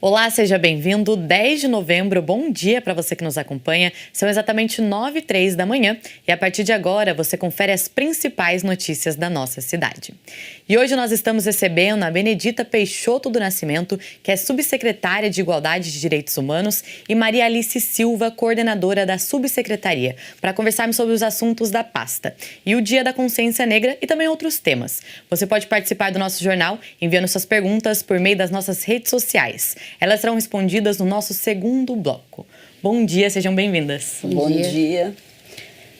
Olá, seja bem-vindo. 10 de novembro, bom dia para você que nos acompanha. São exatamente 9h03 da manhã e a partir de agora você confere as principais notícias da nossa cidade. E hoje nós estamos recebendo a Benedita Peixoto do Nascimento, que é subsecretária de Igualdade de Direitos Humanos, e Maria Alice Silva, coordenadora da subsecretaria, para conversarmos sobre os assuntos da pasta e o Dia da Consciência Negra e também outros temas. Você pode participar do nosso jornal enviando suas perguntas por meio das nossas redes sociais. Elas serão respondidas no nosso segundo bloco. Bom dia, sejam bem-vindas. Bom dia.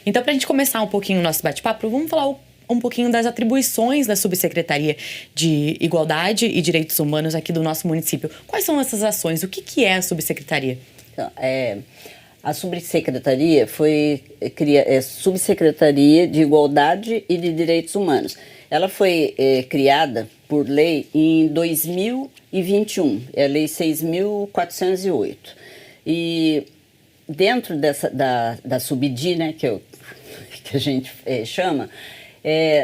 Então, para a gente começar um pouquinho o nosso bate-papo, vamos falar um pouquinho das atribuições da Subsecretaria de Igualdade e Direitos Humanos aqui do nosso município. Quais são essas ações? O que é a Subsecretaria? Então, a Subsecretaria Subsecretaria de Igualdade e de Direitos Humanos. Ela foi criada por lei em 2021, é a Lei 6.408. E dentro da Subdi, né, que a gente chama,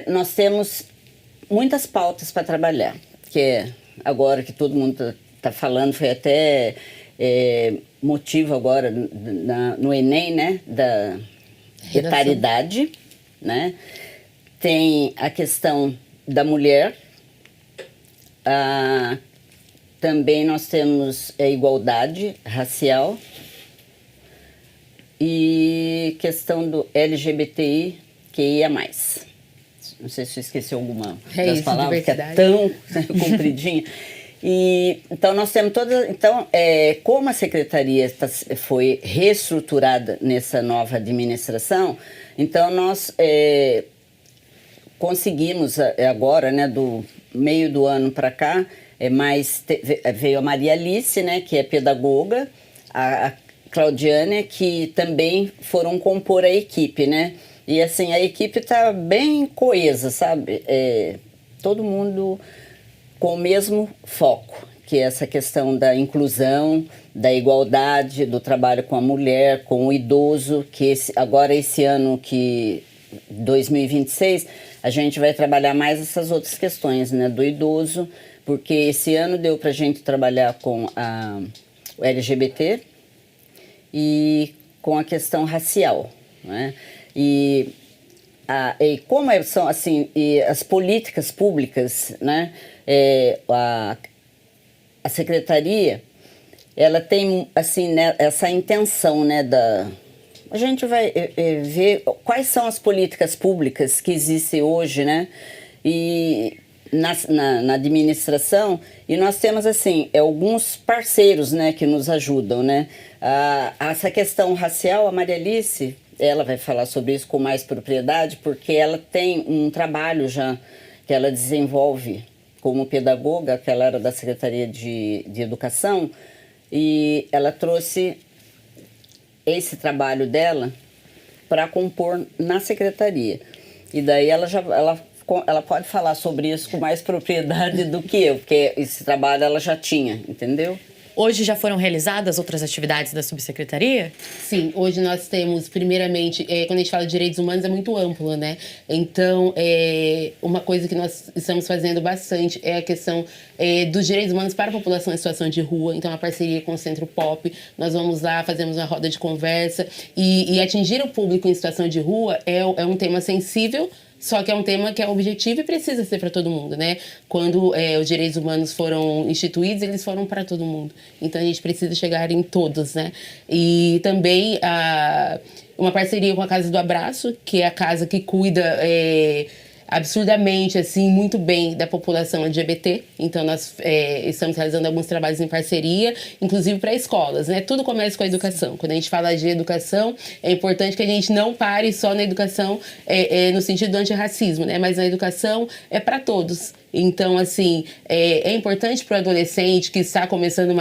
nós temos muitas pautas para trabalhar, que agora que todo mundo está falando, foi até motivo agora no Enem, né, da etaridade, né? Tem a questão da mulher, também nós temos a igualdade racial e questão do LGBTI QIA+. Não sei se eu esqueci alguma das palavras, que é tão compridinha. Então, nós temos todas. Então, como a secretaria foi reestruturada nessa nova administração, então nós conseguimos agora, né, do meio do ano para cá, veio a Maria Alice, né, que é pedagoga, a Claudiane, que também foram compor a equipe, né? E assim, a equipe está bem coesa, sabe? Todo mundo com o mesmo foco, que é essa questão da inclusão, da igualdade, do trabalho com a mulher, com o idoso, que agora esse ano, que 2026, a gente vai trabalhar mais essas outras questões, né, do idoso, porque esse ano deu para a gente trabalhar com o LGBT e com a questão racial, né? E como são assim, e as políticas públicas, né? A secretaria, ela tem assim, né, essa intenção, né, a gente vai ver quais são as políticas públicas que existem hoje, né? E na administração, e nós temos assim alguns parceiros, né, que nos ajudam, né? Essa questão racial, a Maria Alice, ela vai falar sobre isso com mais propriedade, porque ela tem um trabalho já que ela desenvolve como pedagoga, que ela era da Secretaria de Educação, e ela trouxe esse trabalho dela para compor na secretaria. E daí ela pode falar sobre isso com mais propriedade do que eu, porque esse trabalho ela já tinha, entendeu? Hoje já foram realizadas outras atividades da Subsecretaria? Sim, hoje nós temos, primeiramente, quando a gente fala de direitos humanos é muito amplo, né? Então, uma coisa que nós estamos fazendo bastante é a questão dos direitos humanos para a população em situação de rua. Então, a parceria com o Centro Pop, nós vamos lá, fazemos uma roda de conversa e atingir o público em situação de rua é um tema sensível, só que é um tema que é objetivo e precisa ser para todo mundo, né? Quando os direitos humanos foram instituídos, eles foram para todo mundo. Então, a gente precisa chegar em todos, né? E também uma parceria com a Casa do Abraço, que é a casa que cuida absurdamente, assim, muito bem da população LGBT. Então, nós estamos realizando alguns trabalhos em parceria, inclusive para escolas, né? Tudo começa com a educação. Quando a gente fala de educação, é importante que a gente não pare só na educação no sentido do antirracismo, né? Mas a educação é para todos. Então, assim, é importante para o adolescente que está começando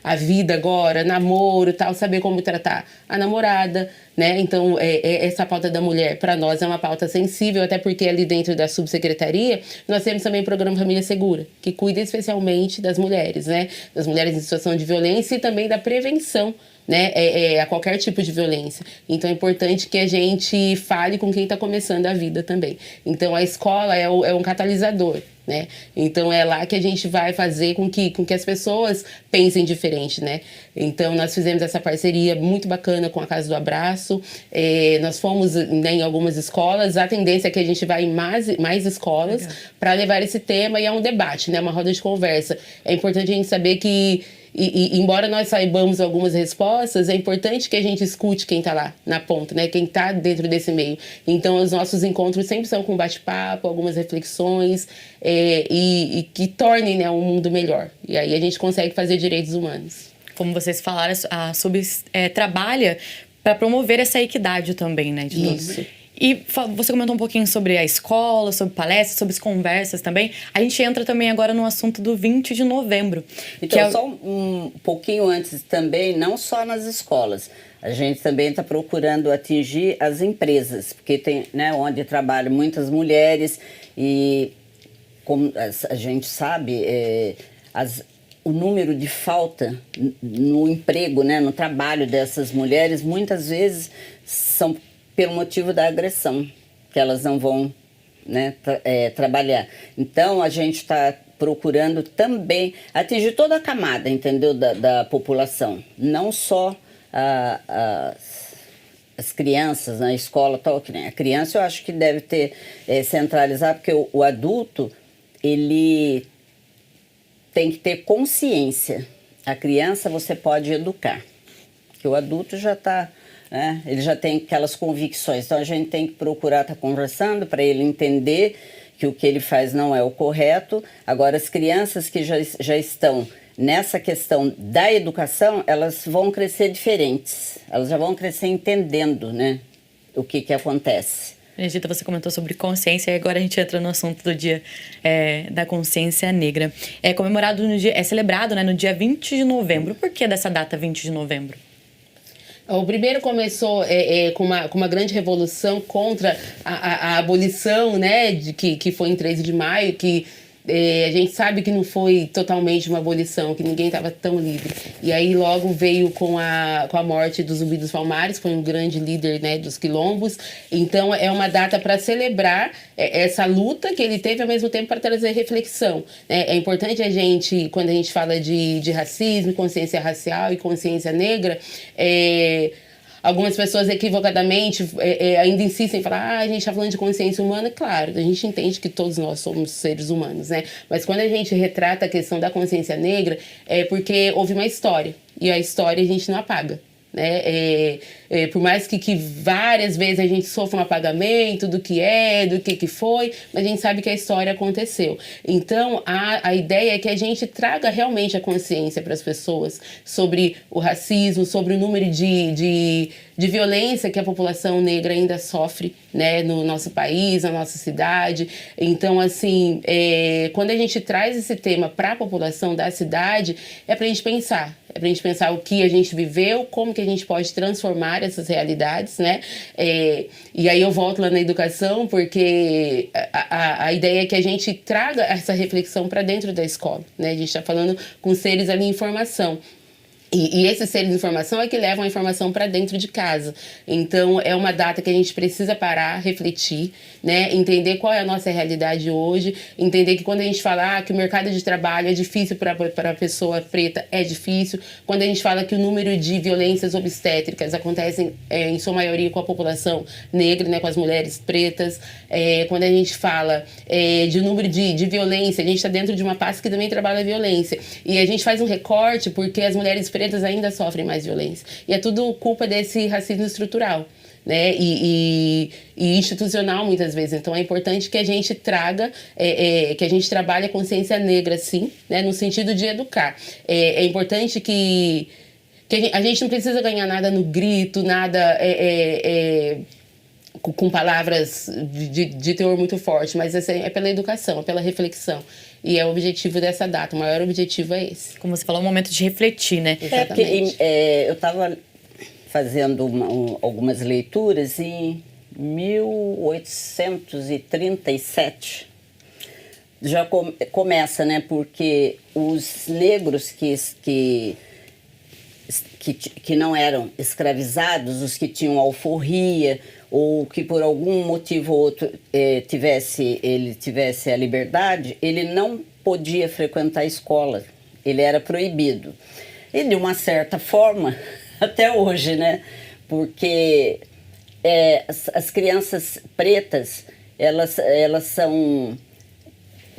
a vida agora, namoro e tal, saber como tratar a namorada, né? Então, essa pauta da mulher, para nós, é uma pauta sensível, até porque ali dentro da subsecretaria, nós temos também o programa Família Segura, que cuida especialmente das mulheres, né? Das mulheres em situação de violência e também da prevenção né, a qualquer tipo de violência. Então é importante que a gente fale com quem está começando a vida também. Então a escola é um catalisador, né? Então é lá que a gente vai fazer com que as pessoas pensem diferente, né? Então nós fizemos essa parceria muito bacana com a Casa do Abraço. Nós fomos, né, em algumas escolas. A tendência é que a gente vai em mais escolas para levar esse tema, e é um debate, né? Uma roda de conversa. É importante a gente saber que embora nós saibamos algumas respostas, é importante que a gente escute quem está lá na ponta, né? Quem está dentro desse meio. Então, os nossos encontros sempre são com bate-papo, algumas reflexões, e que tornem, né, um mundo melhor. E aí a gente consegue fazer direitos humanos. Como vocês falaram, a SUB trabalha para promover essa equidade também, né, de todos. Isso. E você comentou um pouquinho sobre a escola, sobre palestras, sobre as conversas também. A gente entra também agora no assunto do 20 de novembro. Então, só um pouquinho antes também, não só nas escolas. A gente também está procurando atingir as empresas, porque tem, né, onde trabalham muitas mulheres e, como a gente sabe, o número de falta no emprego, né, no trabalho dessas mulheres, muitas vezes são pelo motivo da agressão, que elas não vão, né, trabalhar. Então, a gente está procurando também atingir toda a camada, entendeu, da população. Não só as crianças na escola, tal, que nem a criança eu acho que deve ter centralizar, porque o adulto, ele tem que ter consciência. A criança você pode educar, porque o adulto já está... ele já tem aquelas convicções, então a gente tem que procurar estar conversando para ele entender que o que ele faz não é o correto. Agora, as crianças que já estão nessa questão da educação, elas vão crescer diferentes, elas já vão crescer entendendo, né, o que acontece. Benedita, você comentou sobre consciência e agora a gente entra no assunto do Dia da Consciência Negra. É comemorado celebrado, né, no dia 20 de novembro. Por que dessa data 20 de novembro? O primeiro começou com uma grande revolução contra a abolição, né, que foi em 13 de maio, que a gente sabe que não foi totalmente uma abolição, que ninguém estava tão livre. E aí logo veio com a morte do Zumbi dos Palmares, que foi um grande líder, né, dos quilombos. Então é uma data para celebrar essa luta que ele teve, ao mesmo tempo para trazer reflexão. É importante a gente, quando a gente fala de racismo, consciência racial e consciência negra, algumas pessoas equivocadamente ainda insistem em falar, a gente está falando de consciência humana. Claro, a gente entende que todos nós somos seres humanos, né? Mas quando a gente retrata a questão da consciência negra, é porque houve uma história, e a história a gente não apaga, né? Por mais que várias vezes a gente sofra um apagamento do que foi, mas a gente sabe que a história aconteceu. Então, a ideia é que a gente traga realmente a consciência para as pessoas sobre o racismo, sobre o número de violência que a população negra ainda sofre, né, no nosso país, na nossa cidade. Então, assim, quando a gente traz esse tema para a população da cidade, é para a gente pensar. É para a gente pensar o que a gente viveu, como que a gente pode transformar essas realidades, né? E aí eu volto lá na educação, porque a ideia é que a gente traga essa reflexão para dentro da escola, né? A gente está falando com seres ali em formação. E esses seres de informação é que levam a informação para dentro de casa. Então, é uma data que a gente precisa parar, refletir, né? Entender qual é a nossa realidade hoje, entender que quando a gente fala que o mercado de trabalho é difícil para a pessoa preta, é difícil. Quando a gente fala que o número de violências obstétricas acontecem, em sua maioria, com a população negra, né? Com as mulheres pretas. Quando a gente fala de número de violência, a gente está dentro de uma pasta que também trabalha a violência. E a gente faz um recorte porque as mulheres pretas ainda sofrem mais violência. E é tudo culpa desse racismo estrutural, né? E institucional, muitas vezes. Então, é importante que a gente traga, que a gente trabalhe a consciência negra, sim, né? No sentido de educar. É importante que a gente não precisa ganhar nada no grito, nada com palavras de teor muito forte, mas é pela educação, é pela reflexão. E é o objetivo dessa data, o maior objetivo é esse. Como você falou, é um momento de refletir, né? Exatamente. Eu estava fazendo algumas leituras em 1837. Já começa, né? Porque os negros que que não eram escravizados, os que tinham alforria, ou que por algum motivo ou outro ele tivesse a liberdade, ele não podia frequentar a escola, ele era proibido. E de uma certa forma, até hoje, né? Porque as crianças pretas, elas são...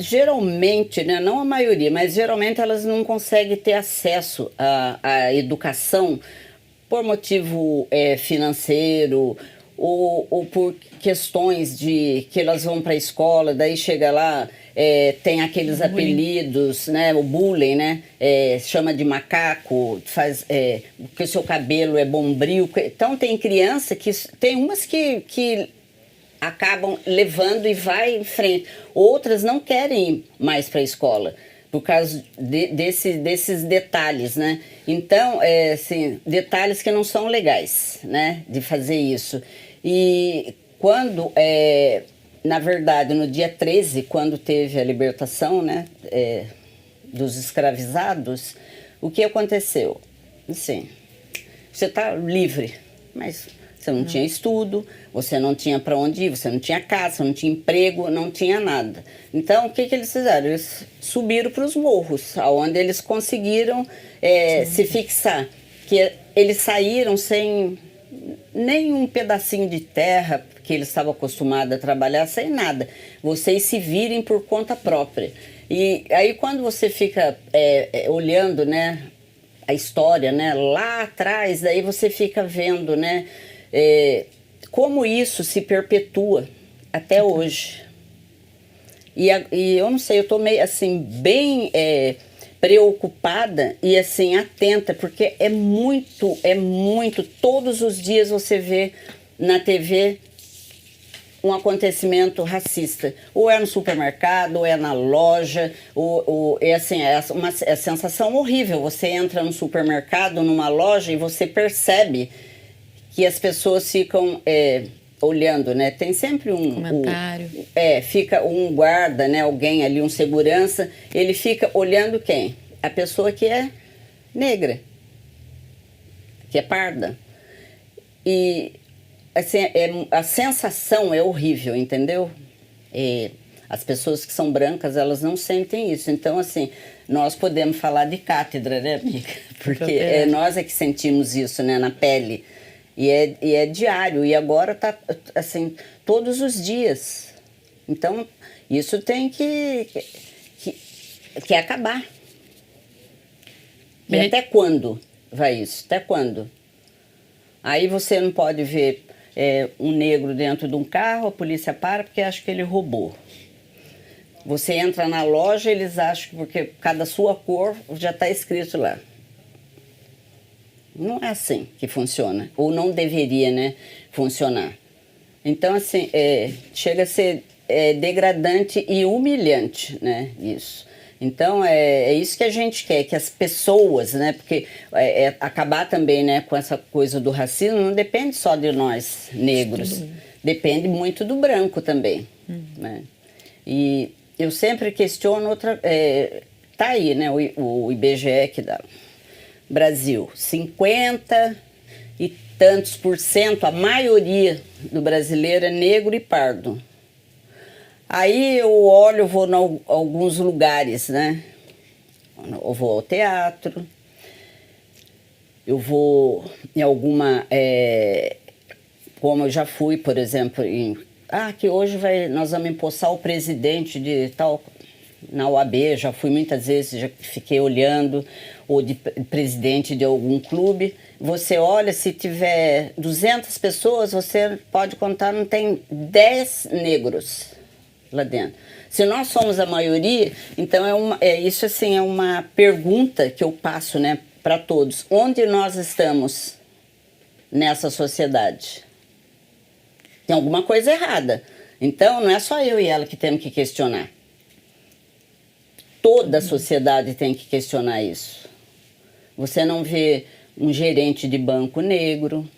Geralmente, né, não a maioria, mas geralmente elas não conseguem ter acesso à educação por motivo financeiro ou por questões de que elas vão para a escola, daí chega lá, tem aqueles apelidos, né, o bullying, né, chama de macaco, que o seu cabelo é bombril. Então tem criança que... Tem umas que acabam levando e vai em frente. Outras não querem ir mais para a escola, por causa desses detalhes, né? Então, assim, detalhes que não são legais, né? De fazer isso. E quando, na verdade, no dia 13, quando teve a libertação, né? Dos escravizados, o que aconteceu? Assim, você está livre, mas... Você não tinha estudo, você não tinha para onde ir, você não tinha casa, você não tinha emprego, não tinha nada. Então, o que eles fizeram? Eles subiram para os morros, onde eles conseguiram se fixar. Que eles saíram sem nenhum pedacinho de terra que eles estavam acostumados a trabalhar, sem nada. Vocês se virem por conta própria. E aí, quando você fica olhando, né, a história, né, lá atrás, daí você fica vendo, né, como isso se perpetua até hoje. E eu não sei, eu estou meio assim, bem preocupada e assim, atenta, porque é muito, todos os dias você vê na TV um acontecimento racista. Ou é no supermercado, ou é na loja, assim, é uma sensação horrível. Você entra no supermercado, numa loja, e você percebe que as pessoas ficam olhando, né? Tem sempre comentário. Fica um guarda, né? Alguém ali, um segurança, ele fica olhando quem? A pessoa que é negra, que é parda. E assim, a sensação é horrível, entendeu? As pessoas que são brancas, elas não sentem isso. Então, assim, nós podemos falar de cátedra, né, amiga? Porque nós é que sentimos isso, né, na pele. E é diário, e agora está assim, todos os dias. Então, isso tem que acabar. E até quando vai isso? Até quando? Aí você não pode ver um negro dentro de um carro, a polícia para porque acha que ele roubou. Você entra na loja, eles acham que porque cada sua cor já está escrito lá. Não é assim que funciona, ou não deveria, né, funcionar. Então, assim, chega a ser degradante e humilhante, né, isso. Então, é isso que a gente quer, que as pessoas, né, porque acabar também, né, com essa coisa do racismo não depende só de nós, negros, depende muito do branco também, né. E eu sempre questiono tá aí, né, o IBGE que dá... Brasil, 50 e tantos % a maioria do brasileiro é negro e pardo. Aí eu olho, vou em alguns lugares, né? Eu vou ao teatro, eu vou em alguma... como eu já fui, por exemplo, que hoje nós vamos empossar o presidente de tal... Na UAB, já fui muitas vezes, já fiquei olhando, ou de presidente de algum clube. Você olha, se tiver 200 pessoas, você pode contar, não tem 10 negros lá dentro. Se nós somos a maioria, então isso assim, é uma pergunta que eu passo, né, para todos. Onde nós estamos nessa sociedade? Tem alguma coisa errada. Então, não é só eu e ela que temos que questionar. Toda a sociedade tem que questionar isso. Você não vê um gerente de banco negro,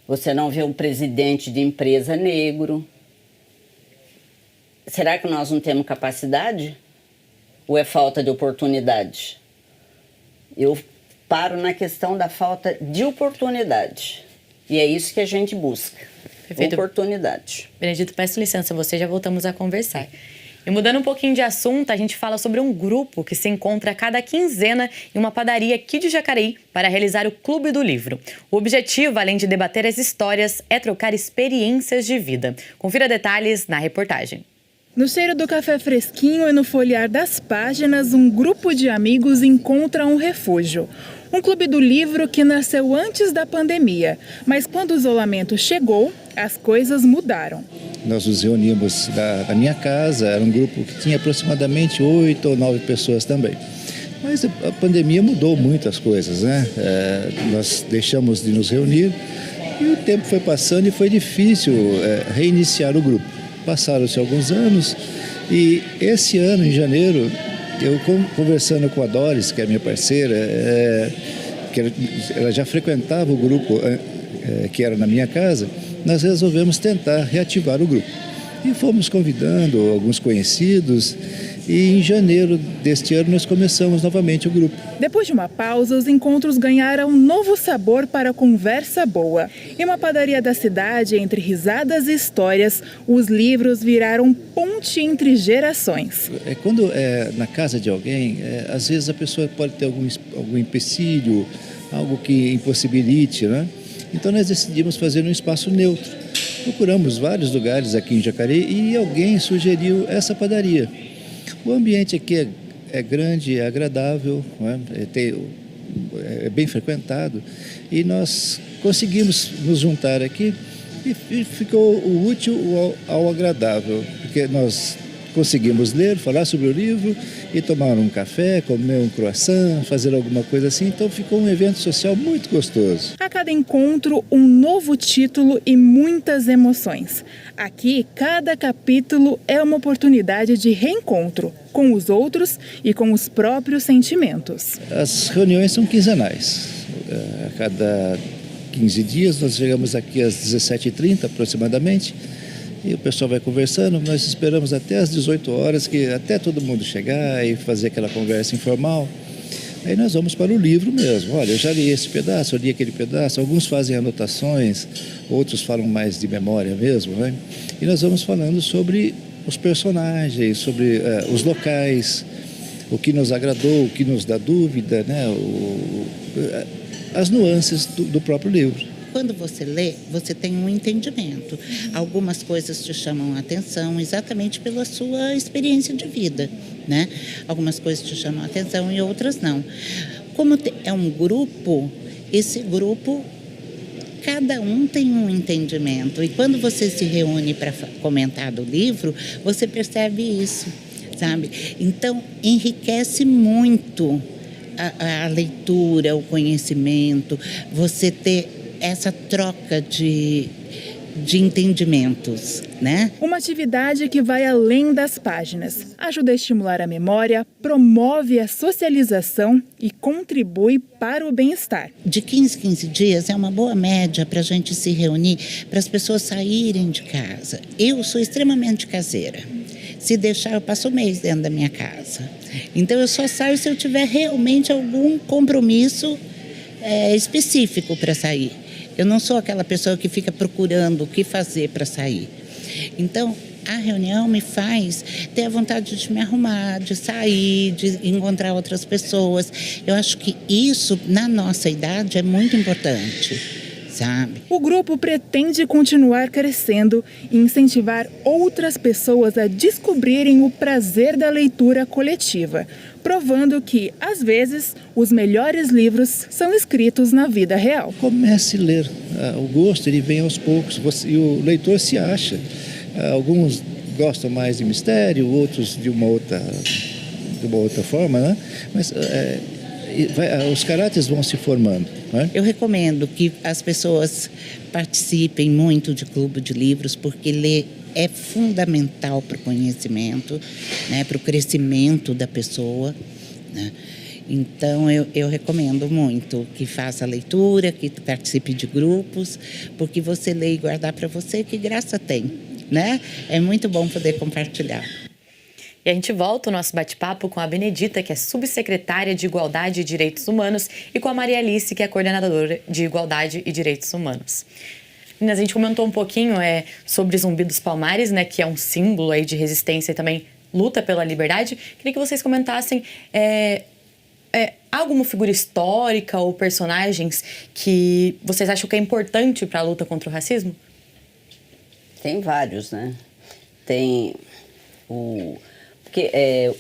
você não vê um presidente de empresa negro. Será que nós não temos capacidade? Ou é falta de oportunidade? Eu paro na questão da falta de oportunidade. E é isso que a gente busca, Perfeito. Oportunidade. Benedito, peço licença, você já voltamos a conversar. E mudando um pouquinho de assunto, a gente fala sobre um grupo que se encontra a cada quinzena em uma padaria aqui de Jacareí para realizar o Clube do Livro. O objetivo, além de debater as histórias, é trocar experiências de vida. Confira detalhes na reportagem. No cheiro do café fresquinho e no folhear das páginas, um grupo de amigos encontra um refúgio. Um clube do livro que nasceu antes da pandemia, mas quando o isolamento chegou, as coisas mudaram. Nós nos reunimos na minha casa, era um grupo que tinha aproximadamente 8 ou 9 pessoas também. Mas a pandemia mudou muitas coisas, né? Nós deixamos de nos reunir e o tempo foi passando e foi difícil reiniciar o grupo. Passaram-se alguns anos e esse ano, em janeiro, eu conversando com a Doris, que é minha parceira, que ela já frequentava o grupo que era na minha casa, nós resolvemos tentar reativar o grupo. E fomos convidando alguns conhecidos e em janeiro deste ano nós começamos novamente o grupo. Depois de uma pausa, os encontros ganharam um novo sabor para a conversa boa. Em uma padaria da cidade, entre risadas e histórias, os livros viraram ponte entre gerações. Quando é na casa de alguém, às vezes a pessoa pode ter algum empecilho, algo que impossibilite, né? Então nós decidimos fazer um espaço neutro. Procuramos vários lugares aqui em Jacareí e alguém sugeriu essa padaria. O ambiente aqui é grande, é agradável, né? É bem frequentado e nós conseguimos nos juntar aqui e ficou o útil ao agradável, porque nós conseguimos ler, falar sobre o livro e tomar um café, comer um croissant, fazer alguma coisa assim. Então ficou um evento social muito gostoso. A cada encontro, um novo título e muitas emoções. Aqui, cada capítulo é uma oportunidade de reencontro com os outros e com os próprios sentimentos. As reuniões são quinzenais. A cada 15 dias nós chegamos aqui às 17h30 aproximadamente. E o pessoal vai conversando, nós esperamos até às 18 horas, até todo mundo chegar e fazer aquela conversa informal. Aí nós vamos para o livro mesmo. Olha, eu já li esse pedaço, eu li aquele pedaço. Alguns fazem anotações, outros falam mais de memória mesmo, né? E nós vamos falando sobre os personagens, sobre os locais, o que nos agradou, o que nos dá dúvida, né? As nuances do próprio livro. Quando você lê, você tem um entendimento. Algumas coisas te chamam a atenção exatamente pela sua experiência de vida, né? Algumas coisas te chamam a atenção e outras não. Como é um grupo, esse grupo, cada um tem um entendimento. E quando você se reúne para comentar do livro, você percebe isso, sabe? Então, enriquece muito a leitura, o conhecimento, você ter essa troca de entendimentos, né? Uma atividade que vai além das páginas, ajuda a estimular a memória, promove a socialização e contribui para o bem-estar. De 15 dias é uma boa média para a gente se reunir, para as pessoas saírem de casa. Eu sou extremamente caseira. Se deixar, eu passo um mês dentro da minha casa. Então, eu só saio se eu tiver realmente algum compromisso específico para sair. Eu não sou aquela pessoa que fica procurando o que fazer para sair. Então, a reunião me faz ter a vontade de me arrumar, de sair, de encontrar outras pessoas. Eu acho que isso, na nossa idade, é muito importante, sabe? O grupo pretende continuar crescendo e incentivar outras pessoas a descobrirem o prazer da leitura coletiva, provando que, às vezes, os melhores livros são escritos na vida real. Comece a ler. O gosto ele vem aos poucos e o leitor se acha. Alguns gostam mais de mistério, outros de uma outra forma, né? Mas os caráteres vão se formando. Né? Eu recomendo que as pessoas participem muito de clube de livros, porque ler é fundamental para o conhecimento, né, para o crescimento da pessoa, né? Então, eu recomendo muito que faça leitura, que participe de grupos, porque você lê e guardar para você, que graça tem, né? É muito bom poder compartilhar. E a gente volta o nosso bate-papo com a Benedita, que é subsecretária de Igualdade e Direitos Humanos, e com a Maria Alice, que é coordenadora de Igualdade e Direitos Humanos. Meninas, a gente comentou um pouquinho sobre Zumbi dos Palmares, né, que é um símbolo aí de resistência e também luta pela liberdade. Queria que vocês comentassem alguma figura histórica ou personagens que vocês acham que é importante para a luta contra o racismo? Tem vários, né? Tem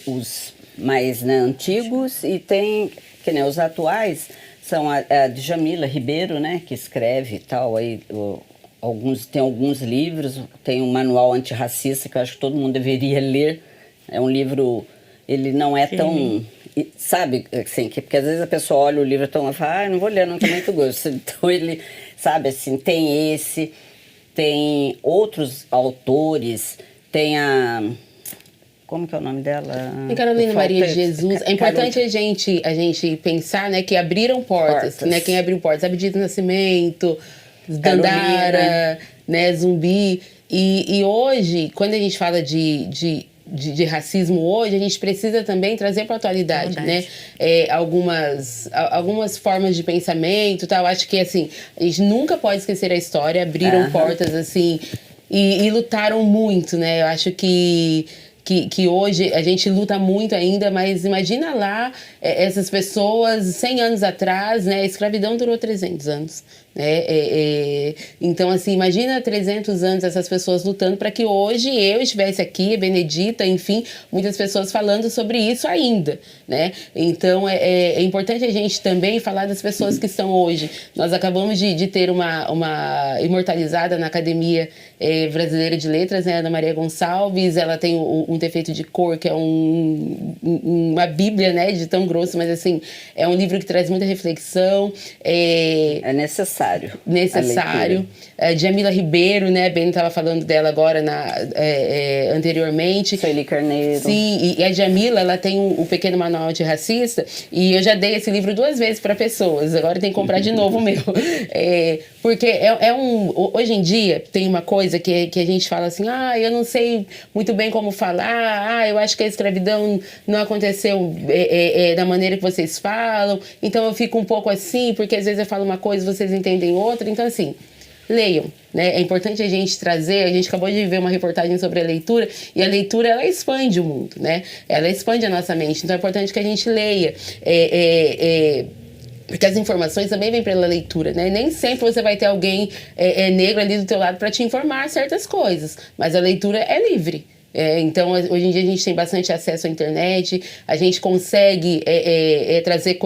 os mais, né, antigos, e tem, que nem os atuais, são a Djamila Ribeiro, né, que escreve e tal, aí, tem alguns livros, tem um manual antirracista que eu acho que todo mundo deveria ler. É um livro, ele não é tão, sabe, assim, porque às vezes a pessoa olha o livro e fala, não vou ler, não tem muito gosto. Então ele, sabe, assim, tem esse, tem outros autores, tem como que é o nome dela? Tem Carolina Maria de Jesus. É importante a gente pensar, né, que abriram portas. Né, quem abriu portas? Abdias do Nascimento, Dandara, né, Zumbi. E hoje, quando a gente fala de racismo hoje, a gente precisa também trazer para a atualidade, né? Algumas formas de pensamento, tal. Acho que, assim, a gente nunca pode esquecer a história. Abriram portas, assim, e lutaram muito, né? Eu acho que hoje a gente luta muito ainda, mas imagina lá essas pessoas 100 anos atrás, né? A escravidão durou 300 anos. Então, assim, imagina 300 anos essas pessoas lutando para que hoje eu estivesse aqui, a Benedita, enfim, muitas pessoas falando sobre isso ainda, né? Então, é importante a gente também falar das pessoas que estão hoje. Nós acabamos de ter uma imortalizada na Academia Brasileira de Letras, né? Ana Maria Gonçalves. Ela tem um defeito de cor, que é uma bíblia, né? De tão grosso, mas, assim, é um livro que traz muita reflexão. É necessário. Djamila Ribeiro, né? A Beni estava falando dela agora anteriormente. Sueli Carneiro. Sim, e a Djamila, ela tem o Pequeno Manual Antirracista, e eu já dei esse livro 2 vezes para pessoas. Agora tem que comprar de novo o meu. Porque hoje em dia tem uma coisa que a gente fala assim, eu não sei muito bem como falar, eu acho que a escravidão não aconteceu da maneira que vocês falam, então eu fico um pouco assim, porque às vezes eu falo uma coisa, vocês entendem outra. Então, assim, leiam, né? É importante a gente trazer, a gente acabou de ver uma reportagem sobre a leitura, e a leitura, ela expande o mundo, né? Ela expande a nossa mente, então é importante que a gente leia. Porque as informações também vêm pela leitura, né? Nem sempre você vai ter alguém negro ali do teu lado para te informar certas coisas, mas a leitura é livre. Então, hoje em dia a gente tem bastante acesso à internet, a gente consegue trazer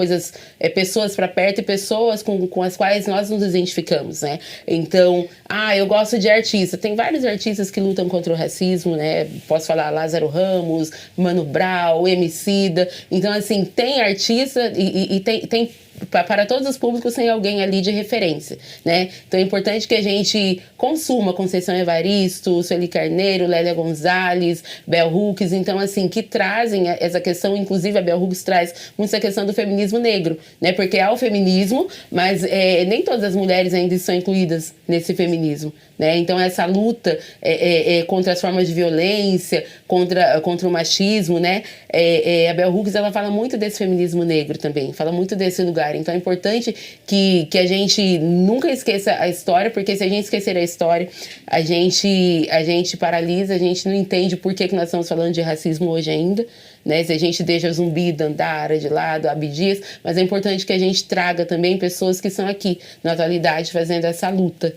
pessoas para perto, e pessoas com as quais nós nos identificamos, né? Então, eu gosto de artista. Tem vários artistas que lutam contra o racismo, né? Posso falar Lázaro Ramos, Mano Brown, Emicida. Então, assim, tem artista e tem para todos os públicos tem alguém ali de referência, né? Então é importante que a gente consuma Conceição Evaristo, Sueli Carneiro, Lélia Gonzalez, Bell Hooks, então assim, que trazem essa questão, inclusive a Bell Hooks traz muito essa questão do feminismo negro, né? Porque há o feminismo, mas nem todas as mulheres ainda estão incluídas nesse feminismo, né? Então essa luta contra as formas de violência, contra o machismo, né? A Bell Hooks, ela fala muito desse feminismo negro também, fala muito desse lugar. Então é importante que a gente nunca esqueça a história, porque se a gente esquecer a história, a gente paralisa, a gente não entende por que nós estamos falando de racismo hoje ainda, né? Se a gente deixa Zumbi, Dandara de lado, Abdias, mas é importante que a gente traga também pessoas que estão aqui na atualidade fazendo essa luta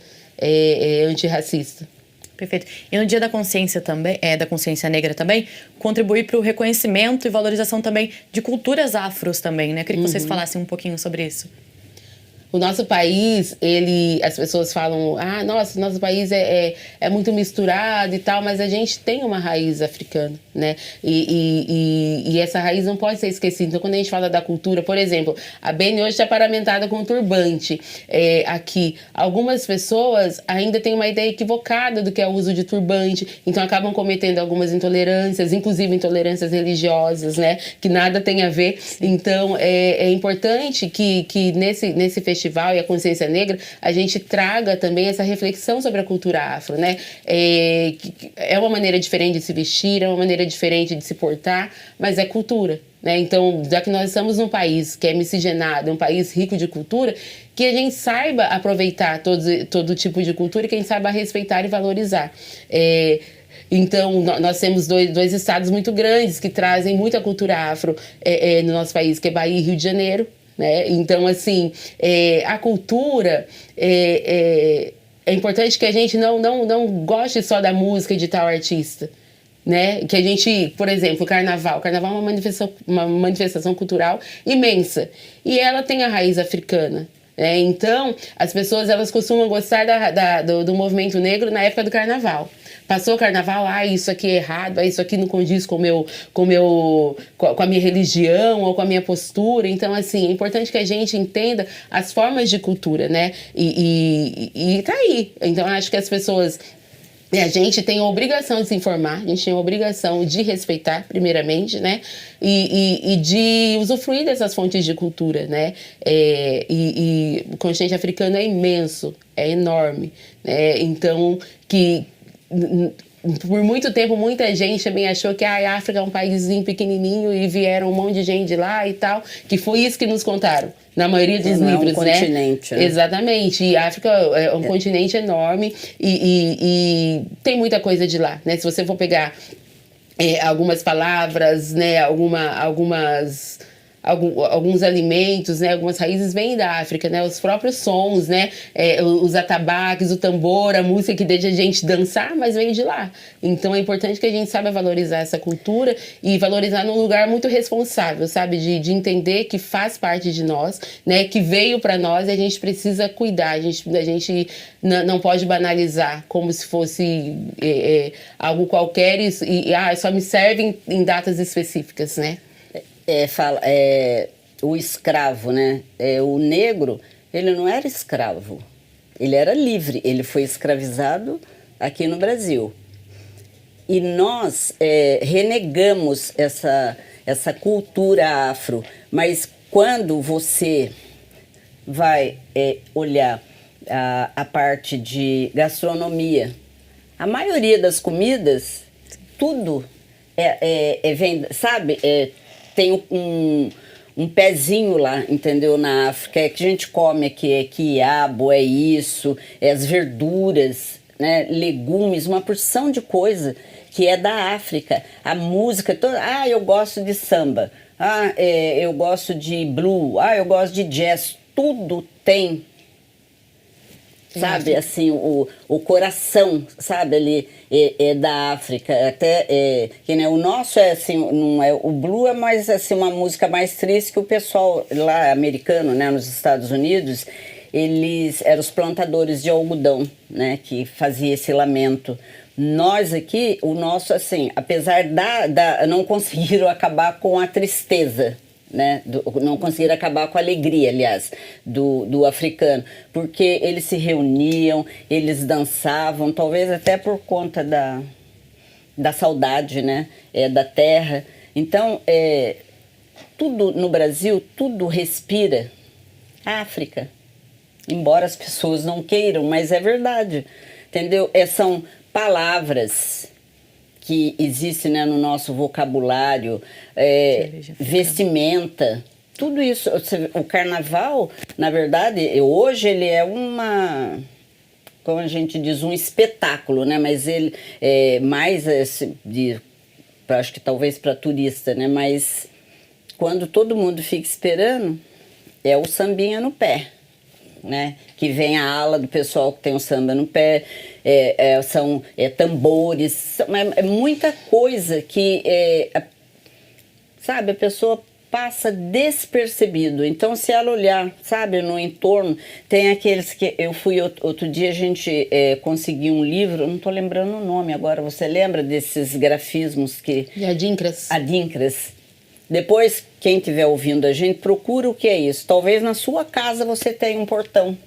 antirracista. Perfeito. E no Dia da Consciência também, da Consciência Negra também, contribuir para o reconhecimento e valorização também de culturas afros também, né? Eu queria que vocês falassem um pouquinho sobre isso. O nosso país, as pessoas falam, nosso país é muito misturado e tal, mas a gente tem uma raiz africana, né? E essa raiz não pode ser esquecida. Então, quando a gente fala da cultura, por exemplo, a Beni hoje está paramentada com um turbante aqui. Algumas pessoas ainda têm uma ideia equivocada do que é o uso de turbante, então acabam cometendo algumas intolerâncias, inclusive intolerâncias religiosas, né? Que nada tem a ver. Então, é importante que nesse festival festival e a consciência negra, a gente traga também essa reflexão sobre a cultura afro, né? É uma maneira diferente de se vestir, é uma maneira diferente de se portar, mas é cultura, né? Então, já que nós estamos num país que é miscigenado, um país rico de cultura, que a gente saiba aproveitar todo tipo de cultura e que a gente saiba respeitar e valorizar. Então, nós temos dois estados muito grandes que trazem muita cultura afro no nosso país, que é Bahia e Rio de Janeiro, né? Então, assim, a cultura é importante que a gente não goste só da música de tal artista, né? Que a gente, por exemplo, o Carnaval é uma manifestação cultural imensa e ela tem a raiz africana. Então, as pessoas elas costumam gostar do movimento negro na época do Carnaval. Passou o Carnaval, isso aqui é errado, isso aqui não condiz com a minha religião ou com a minha postura. Então, assim, é importante que a gente entenda as formas de cultura, né? E tá aí. Então, acho que as pessoas... a gente tem a obrigação de se informar, a gente tem a obrigação de respeitar, primeiramente, né? E de usufruir dessas fontes de cultura, né? E o continente africano é imenso, é enorme, né? Então, por muito tempo, muita gente também achou que a África é um paísinho pequenininho e vieram um monte de gente de lá e tal, que foi isso que nos contaram. Na maioria dos livros, é um continente, né? Exatamente. E a África é um continente enorme e tem muita coisa de lá, né? Se você for pegar algumas palavras, né? Alguns alimentos, né? Algumas raízes vêm da África, né? Os próprios sons, né? Os atabaques, o tambor, a música que deixa a gente dançar, mas vem de lá. Então é importante que a gente saiba valorizar essa cultura e valorizar num lugar muito responsável, sabe? De entender que faz parte de nós, né? Que veio para nós e a gente precisa cuidar. A gente não pode banalizar como se fosse algo qualquer e só me serve em datas específicas, né? O escravo, né? O negro, ele não era escravo, ele era livre, ele foi escravizado aqui no Brasil. E nós renegamos essa cultura afro, mas quando você vai olhar a parte de gastronomia, a maioria das comidas, tudo vem, sabe? Tem um pezinho lá, entendeu? Na África, que a gente come aqui, é quiabo, é isso, as verduras, né? Legumes, uma porção de coisa que é da África. A música, eu gosto de samba, eu gosto de blue, eu gosto de jazz, tudo tem, sabe, assim, o coração, sabe, ali é da África, até, que, né, o nosso assim, não é, o blue é mais, assim, uma música mais triste que o pessoal lá americano, né, nos Estados Unidos, eles eram os plantadores de algodão, né, que fazia esse lamento. Nós aqui, o nosso, assim, apesar não conseguiram acabar com a tristeza, né? Não conseguiram acabar com a alegria, aliás, do africano, porque eles se reuniam, eles dançavam, talvez até por conta da saudade, né? Da terra. Então, tudo no Brasil, tudo respira África, embora as pessoas não queiram, mas é verdade, entendeu? São palavras que existem, né, no nosso vocabulário, vestimenta, tudo isso. O carnaval, na verdade, hoje ele é como a gente diz, um espetáculo, né? Mas ele é mais, acho que talvez para turista, né? Mas quando todo mundo fica esperando, é o sambinha no pé, né? Que vem a ala do pessoal que tem o samba no pé, são tambores, é muita coisa que, sabe, a pessoa passa despercebido. Então, se ela olhar, sabe, no entorno, tem aqueles que... Eu fui outro dia, a gente conseguiu um livro, não estou lembrando o nome agora, você lembra desses grafismos que... Adinkras. Adinkras. Depois, quem estiver ouvindo a gente, procura o que é isso. Talvez na sua casa você tenha um portão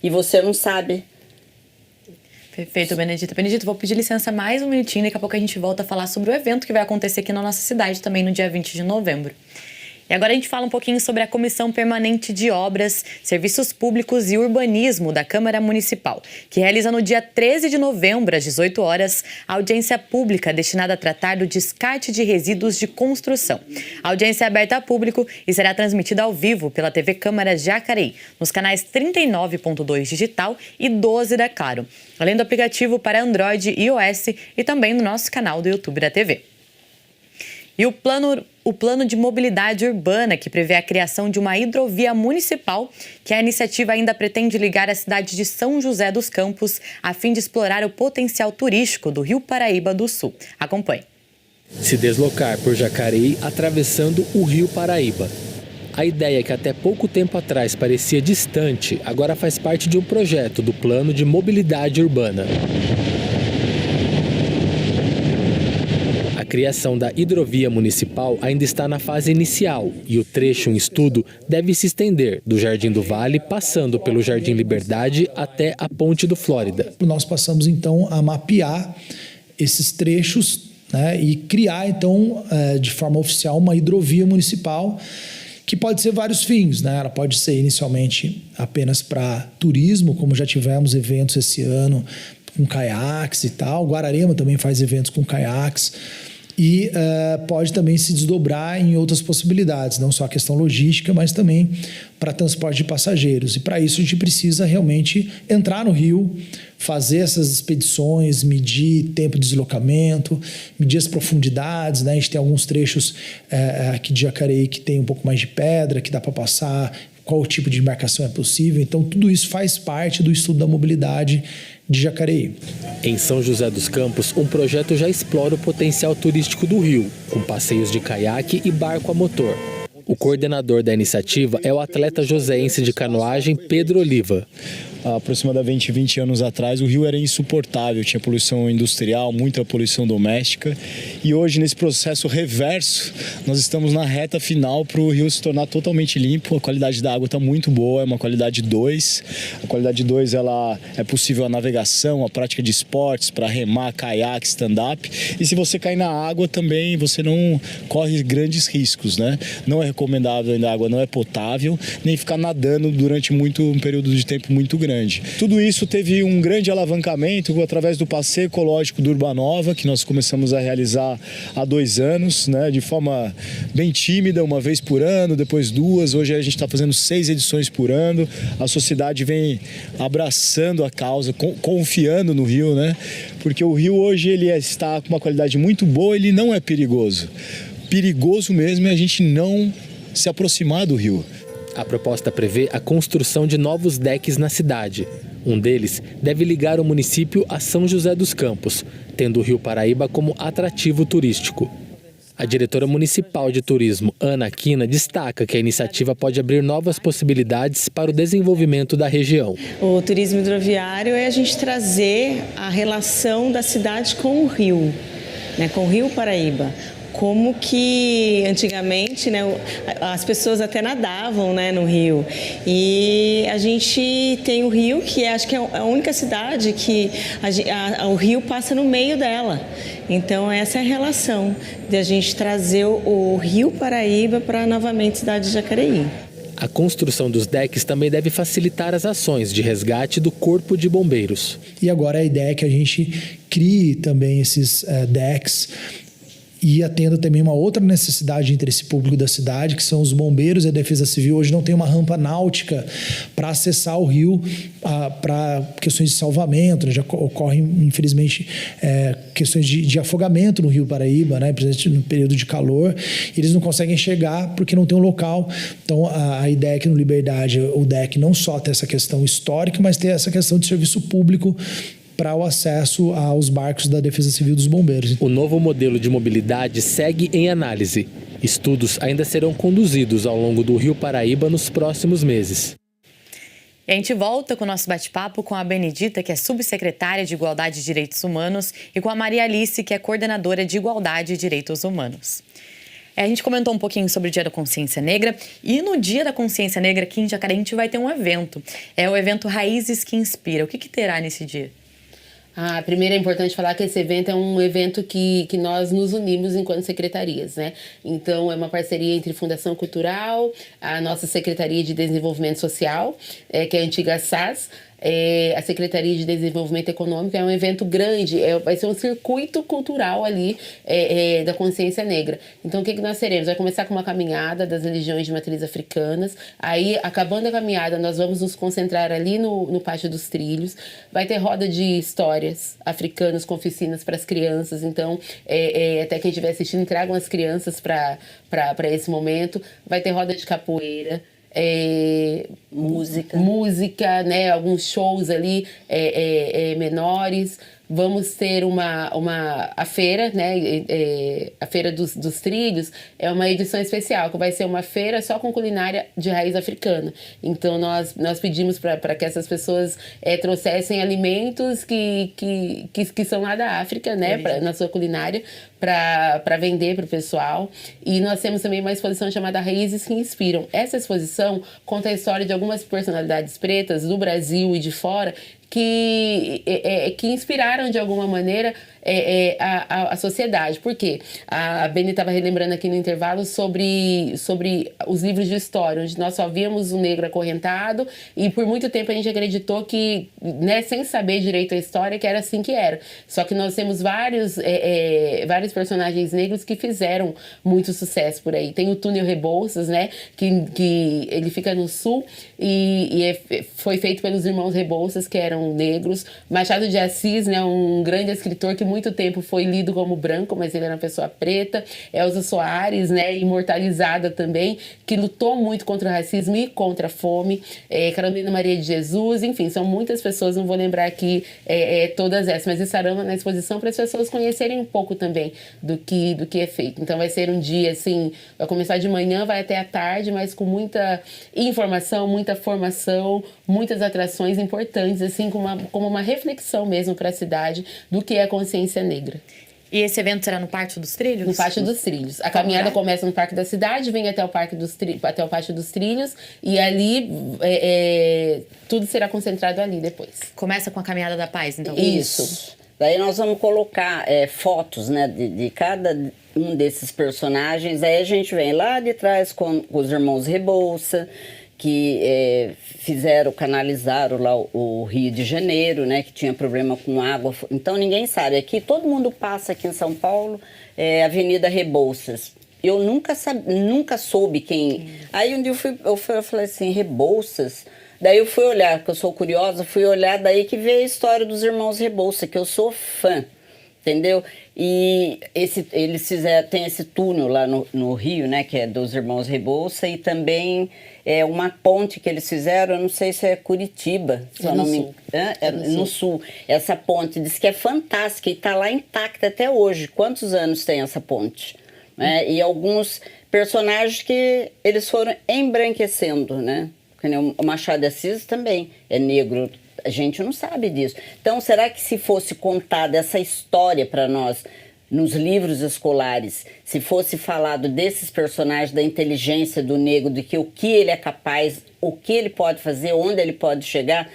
e você não sabe. Perfeito, Benedita. Benedita, vou pedir licença mais um minutinho, daqui a pouco a gente volta a falar sobre o evento que vai acontecer aqui na nossa cidade também no dia 20 de novembro. E agora a gente fala um pouquinho sobre a Comissão Permanente de Obras, Serviços Públicos e Urbanismo da Câmara Municipal, que realiza no dia 13 de novembro, às 18 horas, a audiência pública destinada a tratar do descarte de resíduos de construção. A audiência é aberta a público e será transmitida ao vivo pela TV Câmara Jacareí, nos canais 39.2 Digital e 12 da Claro, além do aplicativo para Android e iOS e também no nosso canal do YouTube da TV. E o plano de mobilidade urbana, que prevê a criação de uma hidrovia municipal, que a iniciativa ainda pretende ligar a cidade de São José dos Campos, a fim de explorar o potencial turístico do Rio Paraíba do Sul. Acompanhe. Se deslocar por Jacareí atravessando o Rio Paraíba. A ideia, que até pouco tempo atrás parecia distante, agora faz parte de um projeto do Plano de Mobilidade Urbana. A criação da hidrovia municipal ainda está na fase inicial e o trecho em estudo deve se estender do Jardim do Vale, passando pelo Jardim Liberdade até a Ponte do Flórida. Nós passamos então a mapear esses trechos, né, e criar então de forma oficial uma hidrovia municipal que pode ser vários fins, né? Ela pode ser inicialmente apenas para turismo, como já tivemos eventos esse ano com caiaques e tal. Guararema também faz eventos com caiaques. E pode também se desdobrar em outras possibilidades, não só a questão logística, mas também para transporte de passageiros. E para isso a gente precisa realmente entrar no rio, fazer essas expedições, medir tempo de deslocamento, medir as profundidades, né? A gente tem alguns trechos aqui de Jacareí que tem um pouco mais de pedra, que dá para passar, qual tipo de embarcação é possível. Então tudo isso faz parte do estudo da mobilidade de Jacareí. Em São José dos Campos, um projeto já explora o potencial turístico do rio, com passeios de caiaque e barco a motor. O coordenador da iniciativa é o atleta joseense de canoagem Pedro Oliva. Há aproximadamente 20 anos atrás, o rio era insuportável, tinha poluição industrial, muita poluição doméstica. E hoje, nesse processo reverso, nós estamos na reta final para o rio se tornar totalmente limpo. A qualidade da água está muito boa, é uma qualidade 2. A qualidade 2 ela é possível a navegação, a prática de esportes, para remar, caiaque, stand-up. E se você cair na água também, você não corre grandes riscos, né? Não é recomendável, ainda a água não é potável, nem ficar nadando durante um período de tempo muito grande. Tudo isso teve um grande alavancamento através do passeio ecológico do Urbanova, que nós começamos a realizar há 2 anos, né, de forma bem tímida, uma vez por ano, depois 2, hoje a gente está fazendo 6 edições por ano. A sociedade vem abraçando a causa, confiando no rio, né, porque o rio hoje ele está com uma qualidade muito boa, ele não é perigoso. Perigoso mesmo é a gente não se aproximar do rio. A proposta prevê a construção de novos decks na cidade. Um deles deve ligar o município a São José dos Campos, tendo o Rio Paraíba como atrativo turístico. A diretora municipal de turismo, Ana Aquina, destaca que a iniciativa pode abrir novas possibilidades para o desenvolvimento da região. O turismo hidroviário é a gente trazer a relação da cidade com o rio, né, com o Rio Paraíba. Como que antigamente, né, as pessoas até nadavam, né, no rio. E a gente tem o rio, que acho que é a única cidade que o rio passa no meio dela. Então essa é a relação de a gente trazer o Rio Paraíba para novamente a cidade de Jacareí. A construção dos decks também deve facilitar as ações de resgate do Corpo de Bombeiros. E agora a ideia é que a gente crie também esses decks e atenda também uma outra necessidade de interesse público da cidade, que são os bombeiros e a defesa civil. Hoje não tem uma rampa náutica para acessar o rio para questões de salvamento, né? Já ocorrem, infelizmente, questões de afogamento no Rio Paraíba, né? Principalmente no período de calor. Eles não conseguem chegar porque não tem um local. Então, a ideia é que no Liberdade o DEC não só tem essa questão histórica, mas tem essa questão de serviço público para o acesso aos barcos da Defesa Civil dos Bombeiros. O novo modelo de mobilidade segue em análise. Estudos ainda serão conduzidos ao longo do Rio Paraíba nos próximos meses. E a gente volta com o nosso bate-papo com a Benedita, que é subsecretária de Igualdade e Direitos Humanos, e com a Maria Alice, que é coordenadora de Igualdade e Direitos Humanos. A gente comentou um pouquinho sobre o Dia da Consciência Negra, e no Dia da Consciência Negra aqui em Jacareí a gente vai ter um evento. É o evento Raízes que Inspira. O que terá nesse dia? Primeiro é importante falar que esse evento é um evento que nós nos unimos enquanto secretarias, né? Então, é uma parceria entre Fundação Cultural, a nossa Secretaria de Desenvolvimento Social, que é a antiga SAS, a Secretaria de Desenvolvimento Econômico. É um evento grande, vai ser um circuito cultural ali da consciência negra. Então, o que nós teremos? Vai começar com uma caminhada das religiões de matriz africanas. Aí, acabando a caminhada, nós vamos nos concentrar ali no Pátio dos Trilhos. Vai ter roda de histórias africanas com oficinas para as crianças. Então, até quem estiver assistindo, tragam as crianças para esse momento. Vai ter roda de capoeira. Música, né? Alguns shows ali menores. Vamos ter a feira, né? A Feira dos Trilhos é uma edição especial, que vai ser uma feira só com culinária de raiz africana. Então, nós pedimos para que essas pessoas trouxessem alimentos que são lá da África, né? Na sua culinária, para vender para o pessoal. E nós temos também uma exposição chamada Raízes que Inspiram. Essa exposição conta a história de algumas personalidades pretas do Brasil e de fora que inspiraram de alguma maneira a sociedade. Por quê? A Beni estava relembrando aqui no intervalo sobre os livros de história, onde nós só víamos o negro acorrentado e por muito tempo a gente acreditou que, né, sem saber direito a história, que era assim que era. Só que nós temos vários personagens negros que fizeram muito sucesso por aí. Tem o Túnel Rebouças, né, que ele fica no sul e foi feito pelos irmãos Rebouças, que eram negros. Machado de Assis, né, um grande escritor que muito tempo foi lido como branco, mas ele era uma pessoa preta. Elza Soares, né, imortalizada também, que lutou muito contra o racismo e contra a fome. Carolina Maria de Jesus, enfim, são muitas pessoas, não vou lembrar aqui todas essas, mas estarão na exposição para as pessoas conhecerem um pouco também do que é feito. Então vai ser um dia, assim, vai começar de manhã, vai até a tarde, mas com muita informação, muita formação, muitas atrações importantes, assim, como uma reflexão mesmo para a cidade do que é a consciência negra. E esse evento será no Pátio dos Trilhos? No Pátio dos Trilhos. A caminhada começa no Parque da Cidade, vem até o Pátio dos Trilhos e ali tudo será concentrado ali depois. Começa com a Caminhada da Paz, então? Isso. Daí nós vamos colocar fotos, né, de cada um desses personagens. Aí a gente vem lá de trás com os irmãos Rebouça, que canalizaram lá o Rio de Janeiro, né, que tinha problema com água. Então ninguém sabe. Aqui todo mundo passa aqui em São Paulo, Avenida Rebouças. Eu nunca soube quem. Aí um dia eu falei assim, Rebouças. Daí eu fui olhar, porque eu sou curiosa, daí que veio a história dos irmãos Rebouça, que eu sou fã. Entendeu? E eles tem esse túnel lá no Rio, né, que é dos irmãos Rebouça, e também uma ponte que eles fizeram, eu não sei se é Curitiba, se eu não me engano. No sul. Essa ponte diz que é fantástica e está lá intacta até hoje. Quantos anos tem essa ponte? E alguns personagens que eles foram embranquecendo, né? O Machado de Assis também é negro. A gente não sabe disso. Então, será que se fosse contada essa história para nós nos livros escolares, se fosse falado desses personagens, da inteligência do negro, de que o que ele é capaz, o que ele pode fazer, onde ele pode chegar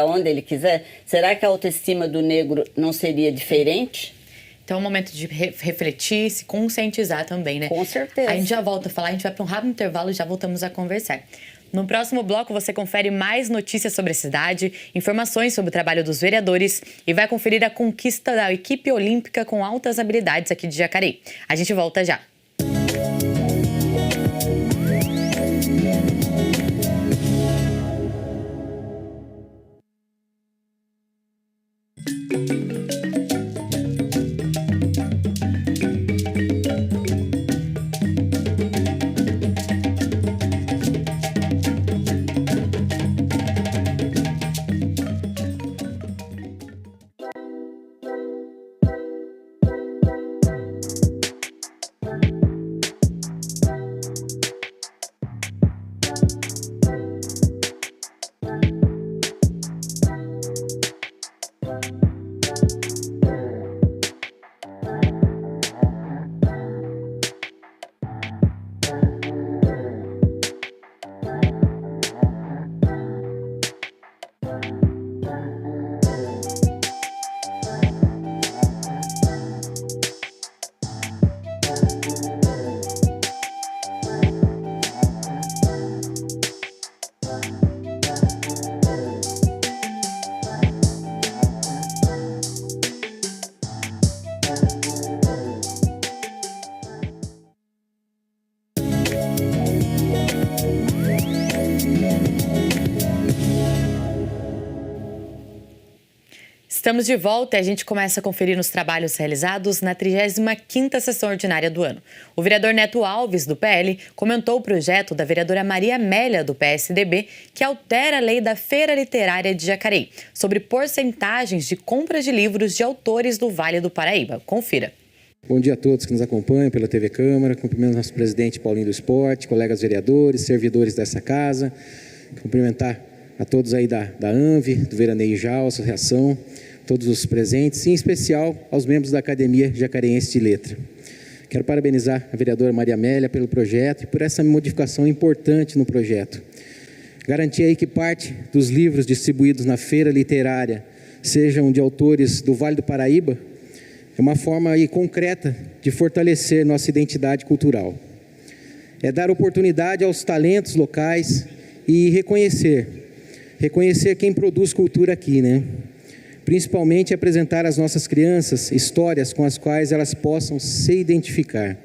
onde ele quiser, será que a autoestima do negro não seria diferente? Então é um momento de refletir, se conscientizar também, né? Com certeza. A gente já volta a falar, a gente vai para um rápido intervalo e já voltamos a conversar. No próximo bloco, você confere mais notícias sobre a cidade, informações sobre o trabalho dos vereadores e vai conferir a conquista da equipe olímpica com altas habilidades aqui de Jacareí. A gente volta já. Estamos de volta e a gente começa a conferir os trabalhos realizados na 35ª sessão ordinária do ano. O vereador Neto Alves, do PL, comentou o projeto da vereadora Maria Amélia, do PSDB, que altera a lei da Feira Literária de Jacareí, sobre porcentagens de compras de livros de autores do Vale do Paraíba. Confira. Bom dia a todos que nos acompanham pela TV Câmara. Cumprimento nosso presidente Paulinho do Esporte, colegas vereadores, servidores dessa casa. Cumprimentar a todos aí da ANV, do Veraneio Jal, Associação, todos os presentes, e em especial aos membros da Academia Jacareense de Letra. Quero parabenizar a vereadora Maria Amélia pelo projeto e por essa modificação importante no projeto. Garantir aí que parte dos livros distribuídos na feira literária sejam de autores do Vale do Paraíba é uma forma aí concreta de fortalecer nossa identidade cultural. É dar oportunidade aos talentos locais e reconhecer quem produz cultura aqui, né? Principalmente apresentar às nossas crianças histórias com as quais elas possam se identificar.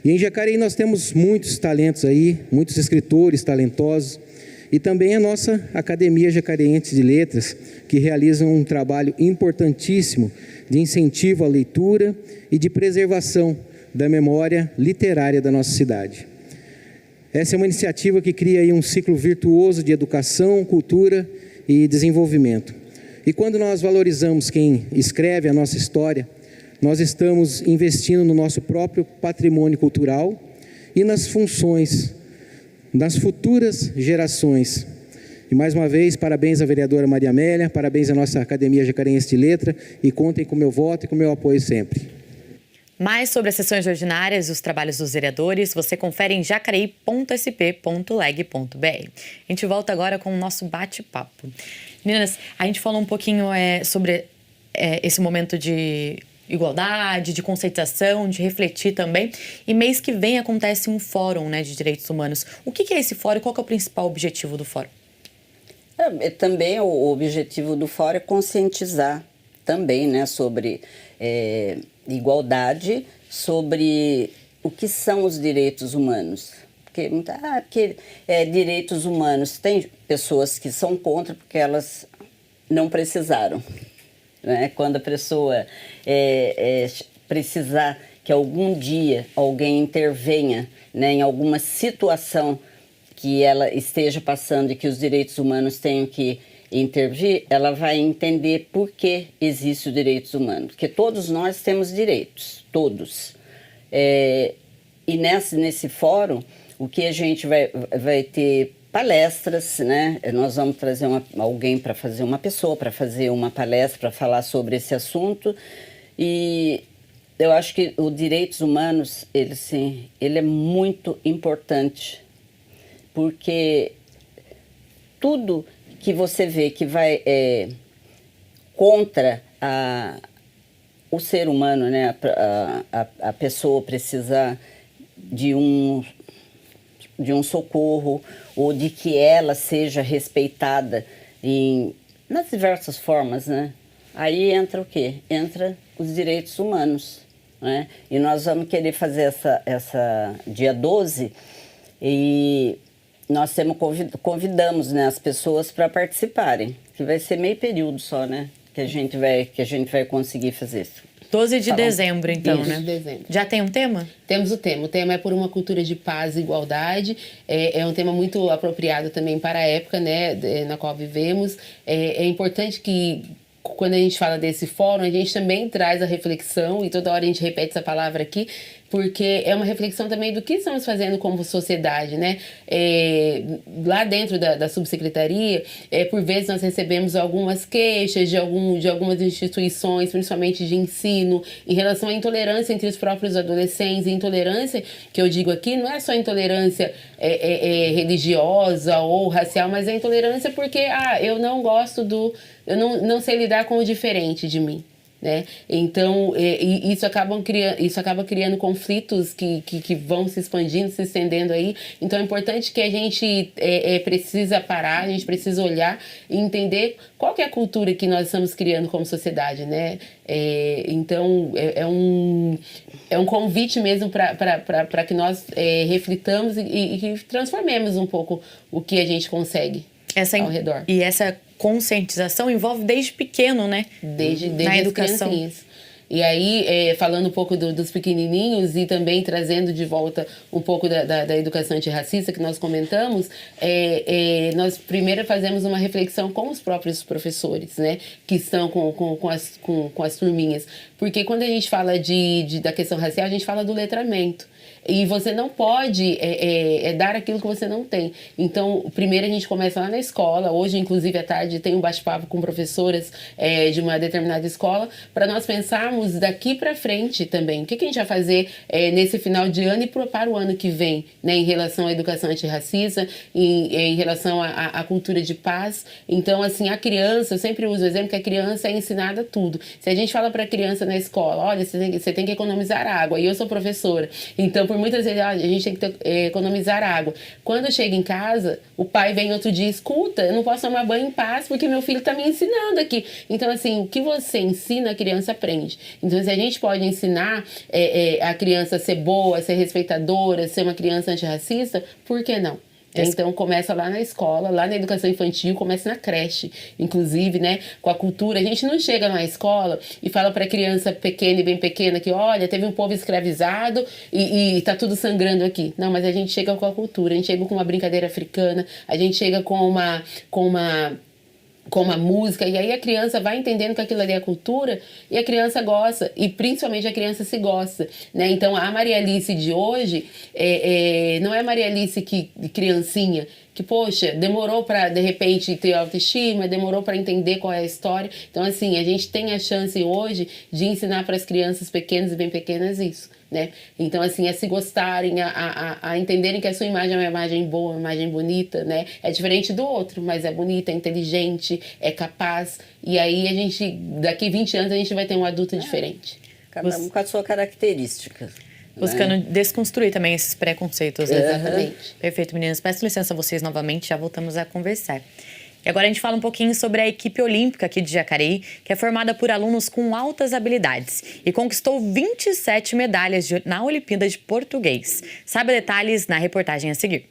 E em Jacareí nós temos muitos talentos aí, muitos escritores talentosos, e também a nossa Academia Jacareense de Letras, que realizam um trabalho importantíssimo de incentivo à leitura e de preservação da memória literária da nossa cidade. Essa é uma iniciativa que cria aí um ciclo virtuoso de educação, cultura e desenvolvimento. E quando nós valorizamos quem escreve a nossa história, nós estamos investindo no nosso próprio patrimônio cultural e nas funções das futuras gerações. E mais uma vez, parabéns à vereadora Maria Amélia, parabéns à nossa Academia Jacareense de Letra e contem com o meu voto e com o meu apoio sempre. Mais sobre as sessões ordinárias e os trabalhos dos vereadores, você confere em jacareí.sp.leg.br. A gente volta agora com o nosso bate-papo. Meninas, a gente falou um pouquinho sobre esse momento de igualdade, de conscientização, de refletir também. E mês que vem acontece um fórum, né, de direitos humanos. O que é esse fórum e qual que é o principal objetivo do fórum? Também o objetivo do fórum é conscientizar também, né, sobre igualdade, sobre o que são os direitos humanos. Porque direitos humanos, tem pessoas que são contra porque elas não precisaram. Né? Quando a pessoa precisar que algum dia alguém intervenha, né, em alguma situação que ela esteja passando e que os direitos humanos tenham que intervir, ela vai entender por que existem os direitos humanos. Porque todos nós temos direitos, todos. E nesse fórum, o que a gente vai ter palestras, né? Nós vamos trazer alguém para fazer uma pessoa, para fazer uma palestra, para falar sobre esse assunto. E eu acho que os direitos humanos, ele é muito importante, porque tudo que você vê que vai contra o ser humano, né? A pessoa precisar de um socorro ou de que ela seja respeitada nas diversas formas, né? Aí entra o quê? Entra os direitos humanos, né? E nós vamos querer fazer essa dia 12 e nós convidamos, né, as pessoas para participarem, que vai ser meio período só, né? Que a gente vai conseguir fazer isso. 12 de dezembro, então, Isso, né? de dezembro. Já tem um tema? Temos o tema. O tema é por uma cultura de paz e igualdade. É um tema muito apropriado também para a época, né, na qual vivemos. É importante que, quando a gente fala desse fórum, a gente também traz a reflexão, e toda hora a gente repete essa palavra aqui, porque é uma reflexão também do que estamos fazendo como sociedade, né? Lá dentro da subsecretaria, por vezes nós recebemos algumas queixas de algumas instituições, principalmente de ensino, em relação à intolerância entre os próprios adolescentes. E intolerância, que eu digo aqui, não é só intolerância religiosa ou racial, mas é intolerância porque eu não gosto eu não sei lidar com o diferente de mim. Né? Então, isso acaba criando conflitos que vão se expandindo, se estendendo aí. Então, é importante que a gente precisa parar, a gente precisa olhar e entender qual que é a cultura que nós estamos criando como sociedade, né? Então, é um convite mesmo para que nós reflitamos e que transformemos um pouco o que a gente consegue. ao redor. E essa conscientização envolve desde pequeno, né? Desde na educação. Criancinhas. E aí, falando um pouco dos pequenininhos e também trazendo de volta um pouco da educação antirracista que nós comentamos, nós primeiro fazemos uma reflexão com os próprios professores, né, que estão com as turminhas. Porque quando a gente fala da questão racial, a gente fala do letramento. E você não pode dar aquilo que você não tem. Então, primeiro a gente começa lá na escola. Hoje, inclusive, à tarde, tem um bate-papo com professoras de uma determinada escola, para nós pensarmos daqui para frente também. O que a gente vai fazer nesse final de ano e para o ano que vem, né, em relação à educação antirracista, em relação à cultura de paz. Então, assim, a criança, eu sempre uso o exemplo que a criança é ensinada tudo. Se a gente fala para a criança na escola, olha, você tem que economizar água, e eu sou professora, então, por muitas vezes, a gente tem que economizar água. Quando chega em casa, o pai vem outro dia, escuta, eu não posso tomar banho em paz porque meu filho está me ensinando aqui. Então, assim, o que você ensina, a criança aprende. Então, se a gente pode ensinar a criança a ser boa, a ser respeitadora, a ser uma criança antirracista, por que não? Então, começa lá na escola, lá na educação infantil, começa na creche, inclusive, né, com a cultura. A gente não chega na escola e fala para a criança pequena e bem pequena que, olha, teve um povo escravizado e tá tudo sangrando aqui. Não, mas a gente chega com a cultura, a gente chega com uma brincadeira africana, a gente chega com uma música, e aí a criança vai entendendo que aquilo ali é cultura e a criança gosta, e principalmente a criança se gosta, né? Então a Maria Alice de hoje não é a Maria Alice que criancinha, que, poxa, demorou para, de repente, ter autoestima, demorou para entender qual é a história. Então, assim, a gente tem a chance hoje de ensinar para as crianças pequenas e bem pequenas isso, né? Então, assim, a se gostarem, a entenderem que a sua imagem é uma imagem boa, uma imagem bonita, né? É diferente do outro, mas é bonita, é inteligente, é capaz. E aí, daqui 20 anos, a gente vai ter um adulto diferente. Cada um com a sua característica. Buscando desconstruir também esses preconceitos. Né? Exatamente. Perfeito, meninas. Peço licença a vocês novamente, já voltamos a conversar. E agora a gente fala um pouquinho sobre a equipe olímpica aqui de Jacareí, que é formada por alunos com altas habilidades e conquistou 27 medalhas na Olimpíada de Português. Saiba detalhes na reportagem a seguir.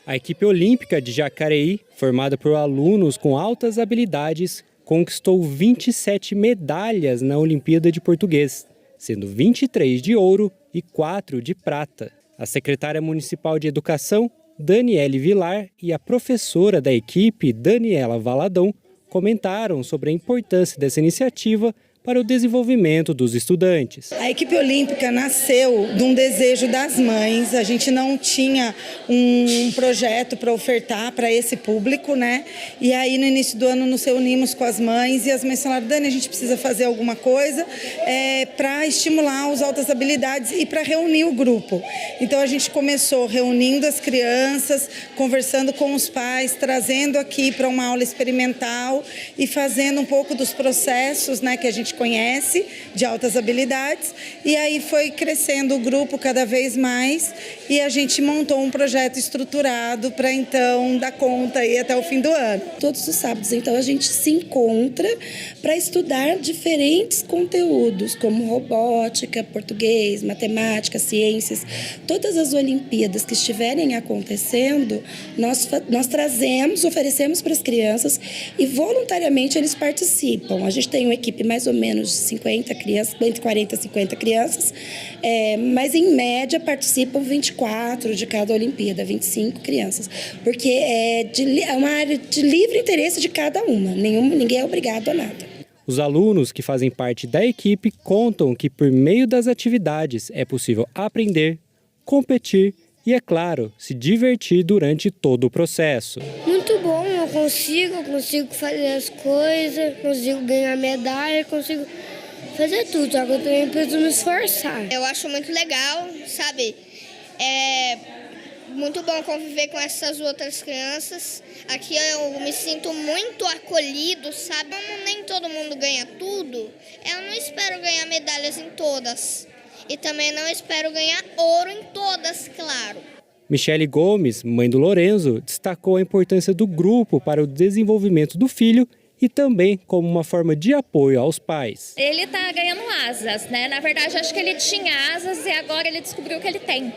A equipe olímpica de Jacareí, formada por alunos com altas habilidades, conquistou 27 medalhas na Olimpíada de Português, sendo 23 de ouro e 4 de prata. A secretária municipal de Educação, Daniele Vilar, e a professora da equipe, Daniela Valadão, comentaram sobre a importância dessa iniciativa para o desenvolvimento dos estudantes. A equipe olímpica nasceu de um desejo das mães. A gente não tinha um projeto para ofertar para esse público, né? E aí no início do ano nos reunimos com as mães e as mães falaram: Dani, a gente precisa fazer alguma coisa para estimular as altas habilidades e para reunir o grupo. Então a gente começou reunindo as crianças, conversando com os pais, trazendo aqui para uma aula experimental e fazendo um pouco dos processos, né, que a gente conhece, de altas habilidades, e aí foi crescendo o grupo cada vez mais e a gente montou um projeto estruturado para então dar conta aí até o fim do ano. Todos os sábados, então, a gente se encontra para estudar diferentes conteúdos, como robótica, português, matemática, ciências. Todas as Olimpíadas que estiverem acontecendo, nós trazemos, oferecemos para as crianças e voluntariamente eles participam. A gente tem uma equipe mais ou menos de 50 crianças, entre 40 e 50 crianças, mas em média participam 24 de cada Olimpíada, 25 crianças, porque é uma área de livre interesse de cada uma, ninguém é obrigado a nada. Os alunos que fazem parte da equipe contam que por meio das atividades é possível aprender, competir e, é claro, se divertir durante todo o processo. Muito bom, eu consigo fazer as coisas, consigo ganhar medalha, consigo fazer tudo, só que eu também preciso me esforçar. Eu acho muito legal, sabe? É muito bom conviver com essas outras crianças. Aqui eu me sinto muito acolhido, sabe? Como nem todo mundo ganha tudo, eu não espero ganhar medalhas em todas. E também não espero ganhar ouro em todas, claro. Michele Gomes, mãe do Lorenzo, destacou a importância do grupo para o desenvolvimento do filho e também como uma forma de apoio aos pais. Ele tá ganhando asas, né? Na verdade, acho que ele tinha asas e agora ele descobriu que ele tem.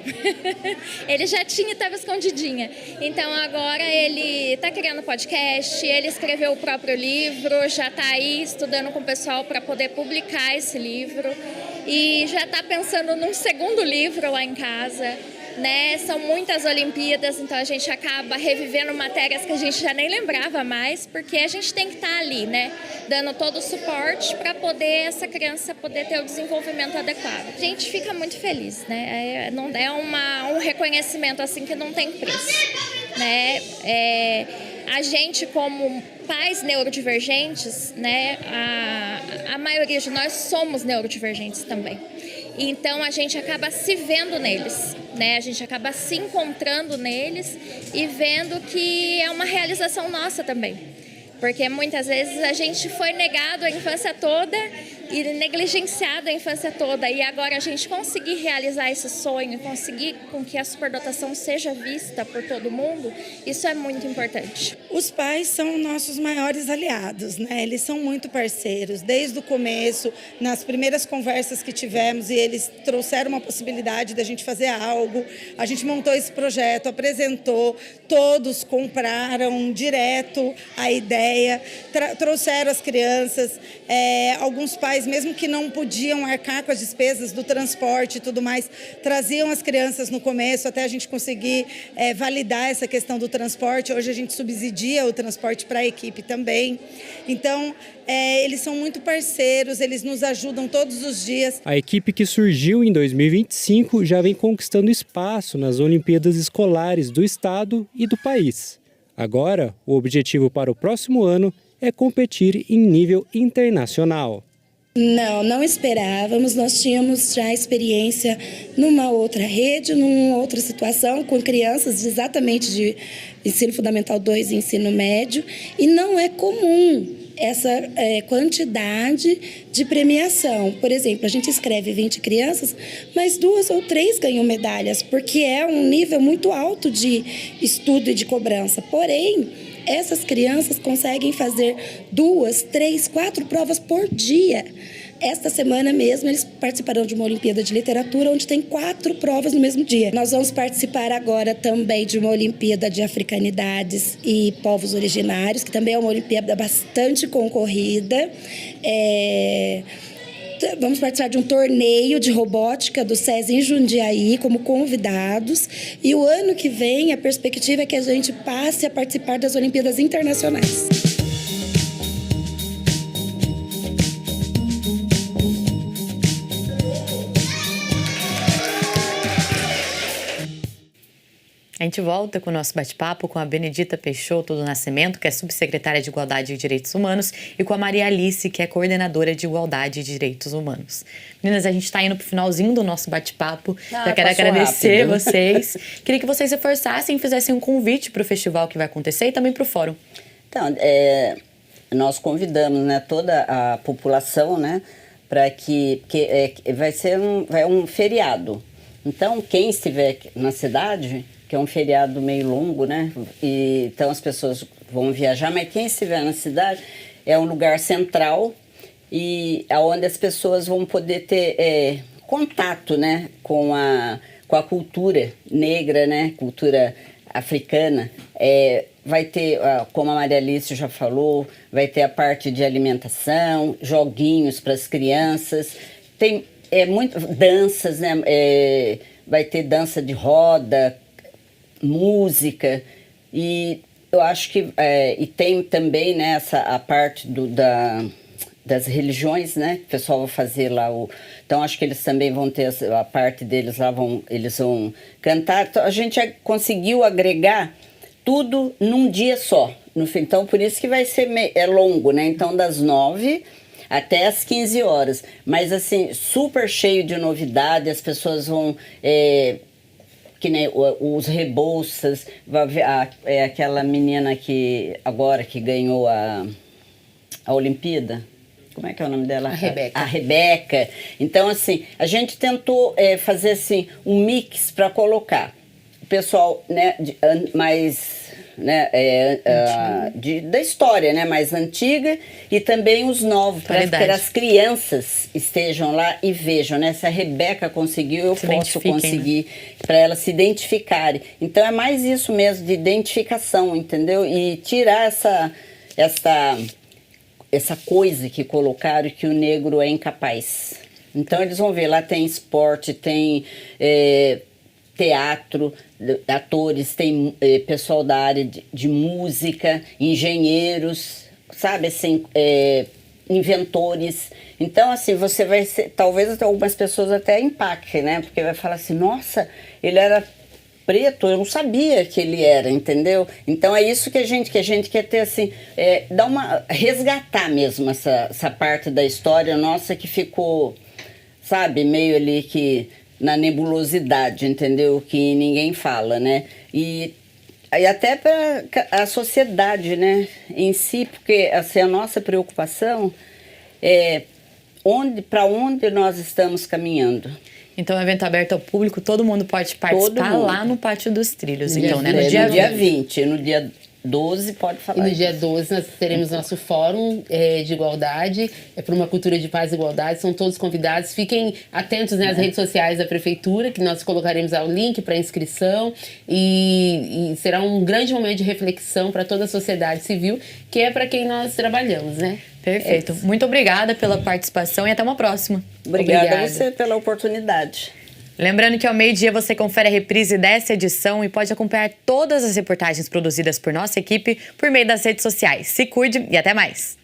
Ele já tinha e estava escondidinha. Então agora ele tá criando podcast, ele escreveu o próprio livro, já tá aí estudando com o pessoal para poder publicar esse livro e já tá pensando num segundo livro lá em casa. Né? São muitas Olimpíadas, então a gente acaba revivendo matérias que a gente já nem lembrava mais, porque a gente tem que estar ali, né? Dando todo o suporte para poder essa criança poder ter o desenvolvimento adequado. A gente fica muito feliz, né? Um reconhecimento assim que não tem preço, né? A gente, como pais neurodivergentes, né? A maioria de nós somos neurodivergentes também. Então a gente acaba se vendo neles, né? A gente acaba se encontrando neles e vendo que é uma realização nossa também. Porque muitas vezes a gente foi negado a infância toda e negligenciado a infância toda. E agora a gente conseguir realizar esse sonho, conseguir com que a superdotação seja vista por todo mundo, isso é muito importante. Os pais são nossos maiores aliados, né? Eles são muito parceiros. Desde o começo, nas primeiras conversas que tivemos, e eles trouxeram uma possibilidade da gente fazer algo, a gente montou esse projeto, apresentou, todos compraram direto a ideia, trouxeram as crianças, alguns pais, mesmo que não podiam arcar com as despesas do transporte e tudo mais, traziam as crianças no começo até a gente conseguir validar essa questão do transporte. Hoje a gente subsidia o transporte para a equipe também. Então, eles são muito parceiros, eles nos ajudam todos os dias. A equipe que surgiu em 2025 já vem conquistando espaço nas Olimpíadas Escolares do estado e do país. Agora, o objetivo para o próximo ano é competir em nível internacional. Não esperávamos. Nós tínhamos já experiência numa outra rede, numa outra situação, com crianças exatamente de ensino fundamental 2 e ensino médio, e não é comum essa quantidade de premiação. Por exemplo, a gente escreve 20 crianças, mas 2 ou 3 ganham medalhas, porque é um nível muito alto de estudo e de cobrança. Porém, essas crianças conseguem fazer 2, 3, 4 provas por dia. Esta semana mesmo, eles participarão de uma Olimpíada de Literatura, onde tem 4 provas no mesmo dia. Nós vamos participar agora também de uma Olimpíada de Africanidades e Povos Originários, que também é uma Olimpíada bastante concorrida. Vamos participar de um torneio de robótica do SESI em Jundiaí como convidados. E o ano que vem, a perspectiva é que a gente passe a participar das Olimpíadas Internacionais. A gente volta com o nosso bate-papo com a Benedita Peixoto do Nascimento, que é subsecretária de Igualdade e Direitos Humanos, e com a Maria Alice, que é coordenadora de Igualdade e Direitos Humanos. Meninas, a gente está indo para o finalzinho do nosso bate-papo. Já quero agradecer vocês. Queria que vocês reforçassem e fizessem um convite para o festival que vai acontecer e também para o fórum. Então, nós convidamos, né, toda a população, né, para que vai ser um feriado. Então, quem estiver na cidade, que é um feriado meio longo, né? Então as pessoas vão viajar, mas quem estiver na cidade é um lugar central e onde as pessoas vão poder ter contato, né, com a cultura negra, né, cultura africana. Vai ter, como a Maria Alice já falou, vai ter a parte de alimentação, joguinhos para as crianças, tem muito danças, né? Vai ter dança de roda, música, e eu acho que e tem também, né, a parte das religiões, né, que o pessoal vai fazer lá. Então acho que eles também vão ter a parte deles lá, eles vão cantar. Então, a gente conseguiu agregar tudo num dia só. Então por isso que vai ser longo, né? Então das 9 até as 15 horas. Mas assim, super cheio de novidade, as pessoas vão... que nem os Rebouças, aquela menina que agora que ganhou a Olimpíada, como é que é o nome dela? A Rebeca. Então, assim, a gente tentou fazer assim, um mix para colocar o pessoal, né, mais né, da história, né, mais antiga, e também os novos, para que as crianças estejam lá e vejam, né? Se a Rebeca conseguiu, eu posso conseguir, para elas se identificarem. Então é mais isso mesmo, de identificação, entendeu? E tirar essa coisa que colocaram, que o negro é incapaz. Então eles vão ver, lá tem esporte, tem teatro, atores, tem pessoal da área de música, engenheiros, sabe, assim, inventores. Então, assim, você vai ser, talvez algumas pessoas até impactem, né? Porque vai falar assim, nossa, ele era preto, eu não sabia que ele era, entendeu? Então é isso que a gente quer ter, assim, resgatar mesmo essa parte da história nossa que ficou, sabe, meio ali que na nebulosidade, entendeu? Que ninguém fala, né? E até para a sociedade, né, em si, porque assim, a nossa preocupação é para onde nós estamos caminhando. Então, o evento aberto ao público, todo mundo pode participar lá no Pátio dos Trilhos, então, né? No dia 20, no dia 12 pode falar. E no dia 12 nós teremos nosso fórum de igualdade, para uma cultura de paz e igualdade, são todos convidados. Fiquem atentos nas redes sociais da Prefeitura, que nós colocaremos o link para inscrição e será um grande momento de reflexão para toda a sociedade civil, que é para quem nós trabalhamos, né? Perfeito. Muito obrigada pela participação e até uma próxima. Obrigada a você pela oportunidade. Lembrando que ao meio-dia você confere a reprise dessa edição e pode acompanhar todas as reportagens produzidas por nossa equipe por meio das redes sociais. Se cuide e até mais!